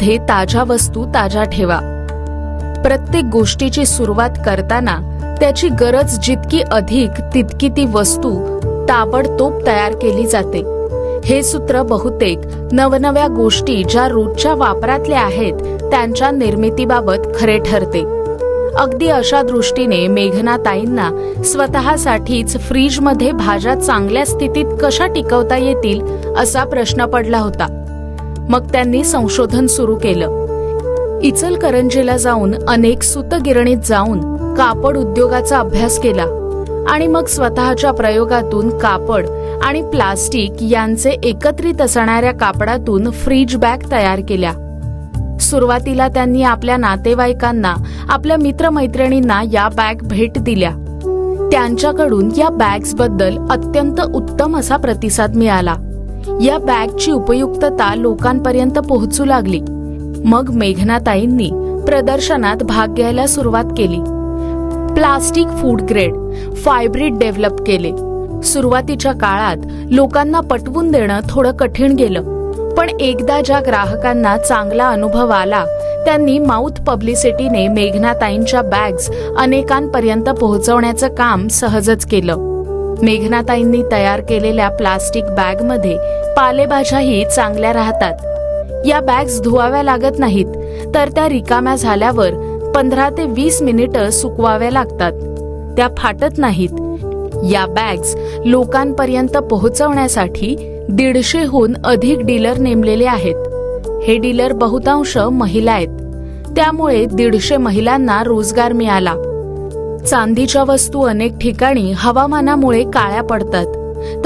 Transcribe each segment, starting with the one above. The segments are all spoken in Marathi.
बॅगमध्ये ताज्या वस्तू ताज्या ठेवा. प्रत्येक गोष्टीची सुरुवात करताना त्याची गरज जितकी अधिक तितकी ती वस्तू ताबडतोब तयार केली जाते. हे सूत्र बहुतेक नवनव्या गोष्टी ज्या रोजच्या वापरातल्या आहेत त्यांच्या निर्मितीबाबत खरे ठरते. अगदी अशा दृष्टीने मेघनाताईंना स्वतःसाठीच फ्रीजमध्ये भाज्या चांगल्या स्थितीत कशा टिकवता येतील असा प्रश्न पडला होता. मग त्यांनी संशोधन सुरू केलं. इचलकरंजीला जाऊन अनेक सूतगिरणीत जाऊन कापड उद्योगाचा अभ्यास केला आणि मग स्वतःच्या प्रयोगातून कापड आणि प्लास्टिक यांचे एकत्रित असणाऱ्या कापडातून फ्रीज बॅग तयार केल्या. सुरुवातीला त्यांनी आपल्या नातेवाईकांना, आपल्या मित्रमैत्रिणींना या बॅग भेट दिल्या. त्यांच्याकडून या बॅग्सबद्दल अत्यंत उत्तम असा प्रतिसाद मिळाला. या बॅगची उपयुक्तता लोकांपर्यंत पोहोचू लागली. मग मेघनाताईंनी प्रदर्शनात भाग घ्यायला सुरुवात केली. प्लास्टिक फूड ग्रेड फायब्रिड डेव्हलप केले. सुरुवातीच्या काळात लोकांना पटवून देणं थोडं कठीण गेलं, पण एकदा ज्या ग्राहकांना चांगला अनुभव आला त्यांनी माउथ पब्लिसिटीने मेघनाताईंच्या बॅग्स अनेकांपर्यंत पोहोचवण्याचं काम सहजच केलं. मेघनाताईंनी तयार केलेल्या प्लास्टिक बॅगमध्ये पालेभाज्याही चांगल्या राहतात. या बॅग्स धुवाव्या लागत नाहीत, तर त्या रिकाम्या झाल्यावर 15 ते 20 मिनिटं सुकवाव्या लागतात. त्या फाटत नाहीत. या बॅग्स लोकांपर्यंत पोहोचवण्यासाठी 150हून अधिक डीलर नेमलेले आहेत. हे डीलर बहुतांश महिला आहेत. त्यामुळे 150 महिलांना रोजगार मिळाला. चांदीच्या वस्तू अनेक ठिकाणी हवामानामुळे काळ्या पडतात.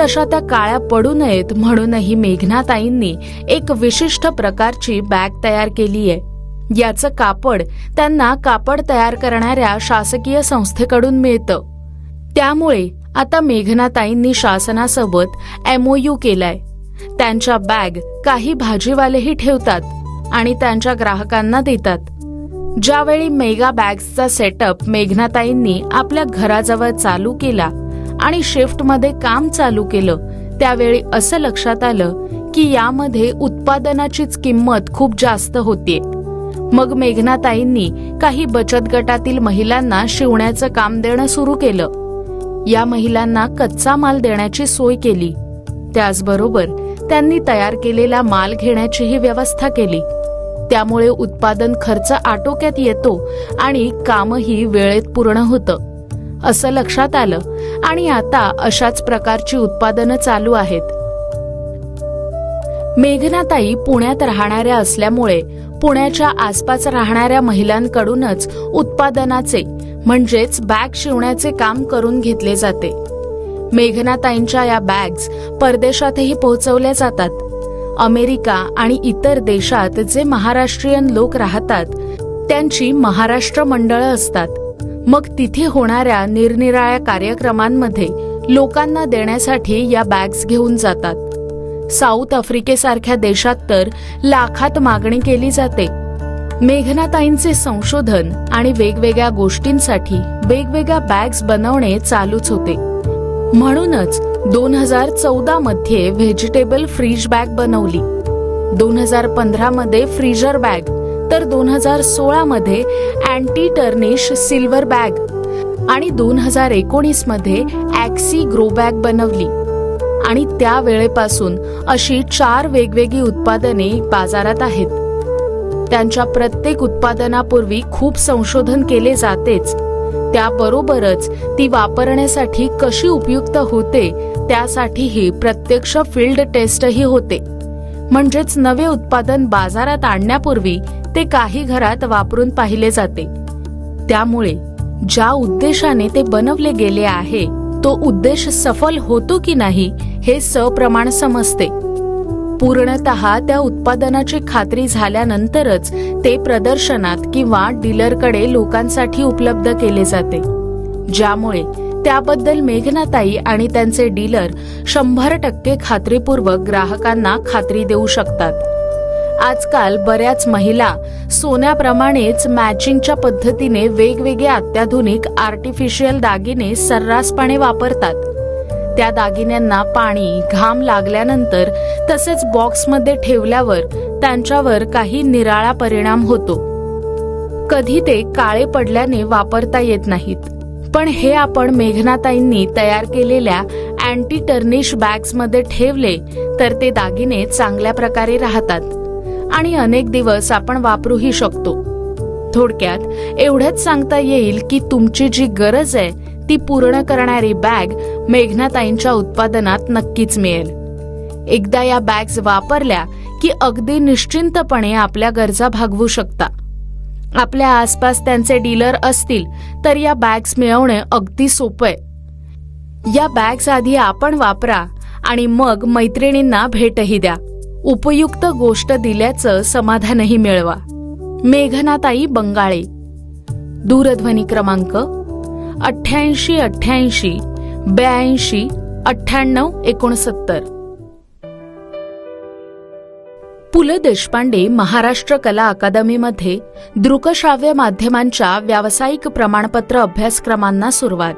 तशा त्या काळ्या पडू नयेत म्हणूनही मेघनाताईंनी एक विशिष्ट प्रकारची बॅग तयार केली आहे. याचं कापड त्यांना कापड तयार करणाऱ्या शासकीय संस्थेकडून मिळतं. त्यामुळे आता मेघनाताईंनी शासनासोबत MOU केलाय. त्यांच्या बॅग काही भाजीवालेही ठेवतात आणि त्यांच्या ग्राहकांना देतात. ज्यावेळी मेगा बॅग्सचा सेटअप मेघनाताईंनी आपल्या घराजवळ चालू केला आणि शिफ्टमध्ये काम चालू केलं, त्यावेळी असं लक्षात आलं की यामध्ये उत्पादनाचीच किंमत खूप जास्त होतीये. मग मेघनाताईंनी काही बचत गटातील महिलांना शिवण्याचं काम देणं सुरू केलं. या महिलांना कच्चा माल देण्याची सोय केली. त्याचबरोबर त्यांनी तयार केलेला माल घेण्याचीही व्यवस्था केली. त्यामुळे उत्पादन खर्च आटोक्यात येतो आणि कामही वेळेत पूर्ण होतं असं लक्षात आलं आणि आता अशाच प्रकारची उत्पादनं चालू आहेत. मेघनाताई पुण्यात राहणाऱ्या असल्यामुळे पुण्याच्या आसपास राहणाऱ्या महिलांकडूनच उत्पादनाचे म्हणजेच बॅग शिवण्याचे काम करून घेतले जाते. मेघनाताईंच्या या बॅग्स परदेशातही पोहोचवल्या जातात. अमेरिका आणि इतर देशात जे महाराष्ट्रीयन लोक राहतात त्यांची महाराष्ट्र मंडळं असतात. मग तिथे होणाऱ्या निरनिराळ्या कार्यक्रमांमध्ये लोकांना देण्यासाठी या बॅग्स घेऊन जातात. साऊथ आफ्रिकेसारख्या देशात तर लाखात मागणी केली जाते. मेघनाताईंचे संशोधन आणि वेगवेगळ्या गोष्टींसाठी वेगवेगळ्या बॅग्स बनवणे चालूच होते. म्हणूनच 2014 मध्ये व्हेजिटेबल फ्रीज बॅग बनवली, 2015 मध्ये फ्रीजर बॅग, तर 2016 मध्ये अँटी टर्निश सिल्वर बॅग आणि 2019 मध्ये ॲक्सी ग्रो बॅग बनवली. आणि त्या वेळेपासून अशी 4 वेगवेगळी उत्पादने बाजारात आहेत. त्यांच्या प्रत्येक उत्पादनापूर्वी खूप संशोधन केले जातेच. त्याबरोबरच ती वापरण्यासाठी कशी उपयुक्त होते त्यासाठीही प्रत्यक्ष फील्ड टेस्टही होते. म्हणजेच नवे उत्पादन बाजारात आणण्यापूर्वी ते काही घरात वापरून पाहिले जाते. त्यामुळे ज्या उद्देशाने ते बनवले गेले आहे तो उद्देश सफल होतो की नाही हे सप्रमाण समजते. पूर्णतः त्या उत्पादनाची खात्री झाल्यानंतरच ते प्रदर्शनात किंवा डीलरकडे लोकांसाठी उपलब्ध केले जाते. ज्यामुळे त्याबद्दल मेघनाताई आणि त्यांचे डीलर 100% खात्रीपूर्वक ग्राहकांना खात्री देऊ शकतात. आजकाल बऱ्याच महिला सोन्याप्रमाणेच मॅचिंगच्या पद्धतीने वेगवेगळे अत्याधुनिक आर्टिफिशियल दागिने सर्रासपणे वापरतात. त्या दागिन्यांना पाणी, घाम लागल्यानंतर तसेच बॉक्समध्ये ठेवल्यावर त्यांच्यावर काही निराळा परिणाम होतो. कधी ते काळे पडल्याने वापरता येत नाहीत. पण हे आपण मेघनाताईंनी तयार केलेल्या अँटी टर्निश बॅग्समध्ये ठेवले तर ते दागिने चांगल्या प्रकारे राहतात आणि अनेक दिवस आपण वापरूही शकतो. थोडक्यात एवढंच सांगता येईल की तुमची जी गरज आहे ती पूर्ण करणारी बॅग मेघनाताईंच्या उत्पादनात नक्कीच मिळेल. एकदा या बॅग्स वापरल्या की अगदी निश्चिंतपणे आपल्या गरजा भागवू शकता. आपल्या आसपास त्यांचे डीलर असतील तर या बॅग्स मिळवणे अगदी सोपं आहे. या बॅग्स आधी आपण वापरा आणि मग मैत्रिणींना भेटही द्या. उपयुक्त गोष्ट दिल्याचं समाधानही मिळवा. मेघनाताई बंगाळे. दूरध्वनी क्रमांक 88 88 82 98 69. पु ल देशपांडे महाराष्ट्र कला अकादमीमध्ये दृकश्राव्य माध्यमांच्या व्यावसायिक प्रमाणपत्र अभ्यासक्रमांना सुरुवात.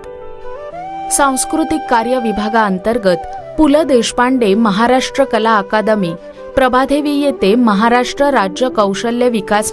सांस्कृतिक कार्य विभागाअंतर्गत पु ल देशपांडे महाराष्ट्र कला अकादमी, प्रभादेवी येथे महाराष्ट्र राज्य कौशल्य विकास